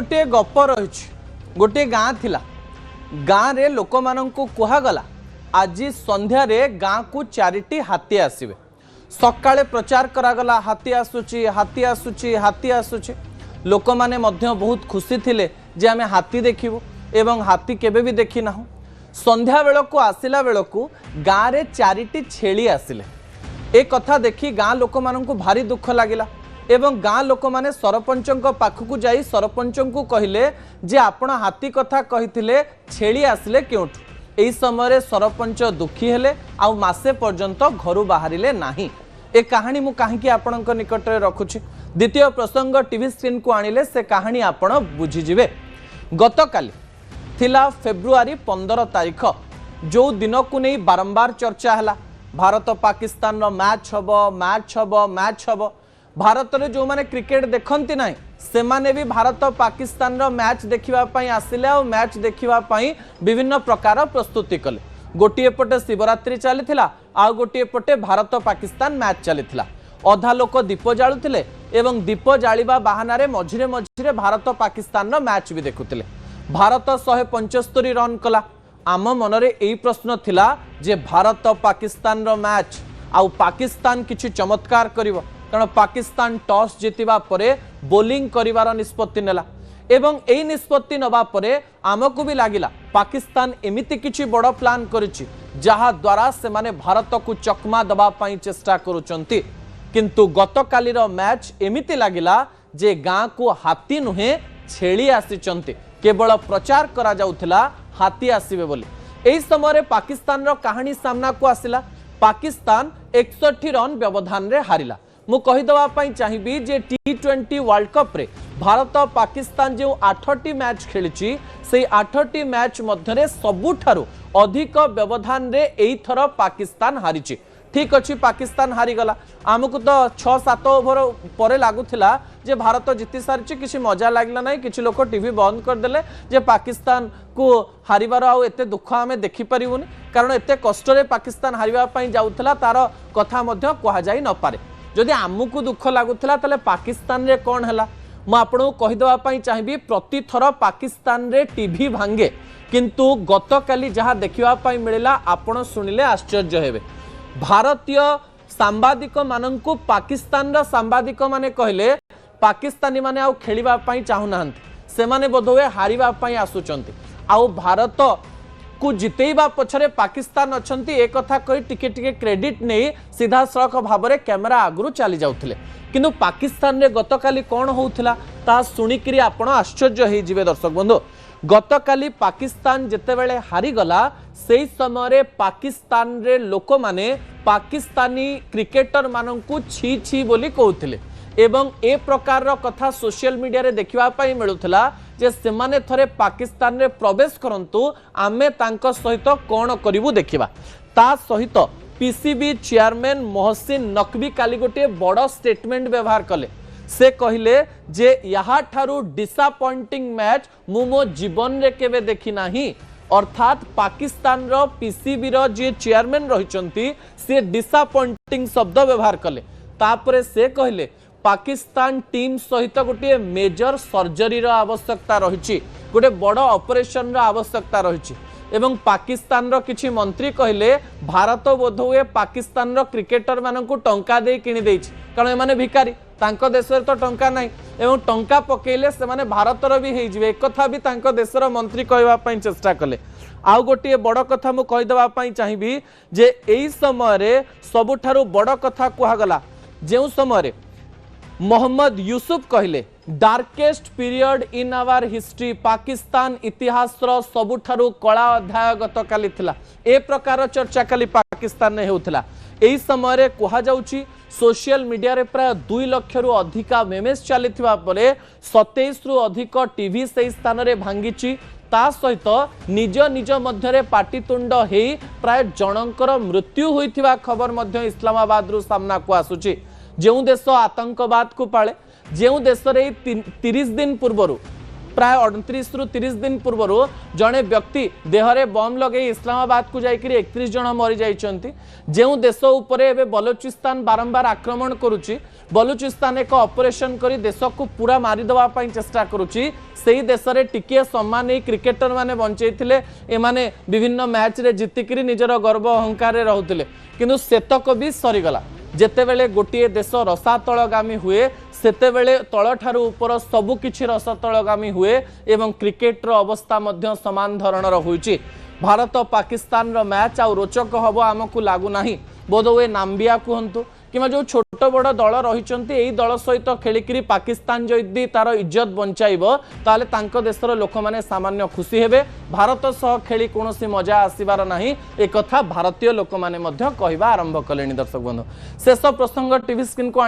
गोटे गप रही गोटे गाँ थिला गाँ रे लोक माननकु कुहागला आज संध्यारे गाँ को चारिटी हाथी आसवे सकाळे प्रचार करागला हाथी आसुची हाथी आसुची हाथी आसुची लोक माने मध्य बहुत खुशी थिले जे आमे हाथी देखिबु एवं हाथी केबे भी देखि नाहु। संध्या बेलकु आसिला बेलकु गाँ रे चारिटी छेली आसिले ए कथा देखि गाँ लोक माननकु भारी दुख लागिला एवं गाँ लोक माने सरपंचक पाखकु जाई सरपंचक कहले जे आपण हाथी कथा कहिथिले छेली आसिले केउठु। एही समय सरपंच दुखी हेले आउ मासे पर्यंत घरु बाहरिले नाही। ए कहानी मु काहेकि आपणक निकट रे रखुछि द्वितीय प्रसंग टीवी स्क्रीन को आनिले से कहानी आपण बुझी जिवे। गतकाली थिला फेब्रुआरी 15 तारिख जो दिन को नहीं बारंबार चर्चा है भारत पाकिस्तान रो मैच हब भारत रे जो माने क्रिकेट देखंती नाही से माने भी भारत पाकिस्तान रो मैच देखिबा पई आसिले और मैच देखिबा पई विभिन्न प्रकार प्रस्तुति कले। गोटिए पटे शिवरात्रि चलीथिला आ गोटिए पटे भारत पाकिस्तान मैच चलीथिला। अधा लोक दीप जालुथिले एवं दीप जालिबा बहाना मझिरे मझिरे भारत पाकिस्तान रो मैच भी देखुथिले। भारत 175 रन कला। आम मनरे एई प्रश्न थिला जे भारत पाकिस्तान रो मैच आउ पाकिस्तान किछि चमत्कार करिवो कारण पाकिस्तान टॉस जीतिबा परे बोलिंग करिवार निष्पत्ति नेला एवं एई निष्पत्ति नबा परे आमको भी लागिला पाकिस्तान एमिति किछि बड़ प्लान करिछि जहा द्वारा से माने भारत को चकमा दबा पई चेष्टा करूचंती। किंतु गतकाली रो मैच एमिति लागिला जे गाँ को हाथी नुहे छेली आसीचंती केवल प्रचार करा जाउथिला हाथी आसीबे बोली। एही समय पाकिस्तान रो कहानी सामना को आसिला। पाकिस्तान 61 रन व्यवधान रे हारिला। मु कहिदवा पई चाहिबी जे T20 वर्ल्ड कप रे भारत पाकिस्तान जो 8टी मैच खेलिछि से 8टी मैच मध्यरे सबुठारु अधिक व्यवधान रे एई थर पाकिस्तान हारिछि। ठीक अच्छी पाकिस्तान हारीगला आमको तो 6-7 ओवर पर लगुला जे भारत जीति सारी किसी मजा लगला ना किसी लोग टीवी बंद करदे जे पाकिस्तान को हारिबार आउ एते दुख आम देखिपारूनी कारण एते कष्ट पाकिस्तान हारिबा जाउथला तार कथा मध्य कह जाई न पारे। जदि आमको दुख लगुला ताले पाकिस्तान रे कौन है मु आपको कहीदेवाई चाहिए प्रति थर पाकिस्तान रे टीवी भांगे किंतु गतकाली जहाँ देखा मिलला आपण शुणिले आश्चर्य हेबे। भारतीय सांबादिक माननकु पाकिस्तान रा सांबादिक माने कहले पाकिस्तानी माने आउ खेलिबा पई चाहु नाहंती से माने बोधवे हारिबा पई आसुचंती आउ भारत को जितेइबा पछरे पाकिस्तान अछंती एक कथा कहि टिके टिके क्रेडिट नै सीधा सड़क भाबरे कैमरा आगुरु चली जाउथिले किंतु पाकिस्तान रे गतकाली कोन होउथिला ता सुनिकरी आपण आश्चर्य हे जिवे। दर्शक बंधु गतकाली पाकिस्तान जेतेबेले हारी गला से समय पाकिस्तान रे लोक माने पाकिस्तानी क्रिकेटर माननकु छी छी बोली कहउथिले एवं ए प्रकार रो कथा सोशल मीडिया रे देखिबा पई मिलुथला जे सेमाने थरे पाकिस्तान रे प्रवेश करंतु आमे तांको सहित कोन करिवु देखिबा। ता सहित पीसीबी चेयरमैन मोहसिन नकवी काली गोटे बड़ स्टेटमेंट व्यवहार कले। से कहले जे यहाँ ठारू डिसअपॉइंटिंग मैच मु मो जीवन रे केबे देखि नाही अर्थात पाकिस्तान रो पीसीबी रो जे चेयरमैन रहिचंती से डिसअपॉइंटिंग शब्द व्यवहार कले। तापरे से कहले पाकिस्तान टीम सहित गोटे मेजर सर्जरी रो आवश्यकता रहिछि गोटे बड़ ऑपरेशन रो आवश्यकता रहिछि एवं पाकिस्तान रो किछि मंत्री कहले भारत बोधहुए पाकिस्तान रो क्रिकेटर माननकु टंका दे किनि देछि कारण एमाने भिखारी तांको देशर तो टंका नाही एवं टंका पकेले से माने भारतर भी हे जिवे एक कथा भी तांको देशर मंत्री कहबा पई चेष्टा कले। आउ गोटे बड़ कथा मु कहिदबा पई चाहिबी जे एई समय रे सबुठारु बड़ कथा कुहागला जेउ समय रे मोहम्मद यूसुफ कहले darkest period in our history Pakistan इतिहास सबुठारु कला अध्याय गतकाली थिला ए प्रकार चर्चा काली पाकिस्तान ने हेउथिला। एही समय रे कुहा जाउची सोशल मीडिया रे प्राय 2 लाख रु अधिका मेमेस चलीथिबा परे 27 रु अधिक टीवी से स्थान रे भांगीची ता सहित निज निज मध्यरे पाटितुंड हेई प्राय जनकर मृत्यु होइथिबा खबर मध्य इस्लामाबाद रु सामना को आसुची। जेउ देश आतंकवाद को पाले जेउ देश रे 30 दिन पूर्व प्राय 29 रु 30 दिन पूर्व जड़े व्यक्ति देहरे बम लगे इस्लामाबाद को जाकर 31 जन मरी जाइछंती जेउ देश उपरे एबे बलूचिस्तान बारंबार आक्रमण करुची बलूचिस्तान एक ऑपरेशन करी देश को पूरा मारिदेवा चेष्टा करुची से देश में टिके सम्मान नहीं क्रिकेटर माने बंचे एमाने विभिन्न मैच रे जितिकी निजर गर्व अहंकार रोते किंतु सेतक भी सरीगला जेतेबेले गोटे देश रसातलगामी हुए सेतेबेले तल ठारू उपर सबुकिछि रसातलगामी हुए एवं क्रिकेटर अवस्था मध्य समान धरणर होइछि। भारत पाकिस्तान रो मैच आ रोचक हबो आमको लागुना बोधवे नाम्बिया कहतु कि जो छोट बड़ दल रही दल सहित खेलिकी पाकिस्तान जदि तार इज्जत बंचाइब ताले तांको देशर लोक मैंने सामान्य खुशी हेबे भारत सह खेली कौन मजा आसबार ना एक भारतीय लोक मैंने कहवा आरंभ कले। दर्शक बंधु शेष प्रसंग टीवी स्क्रीन को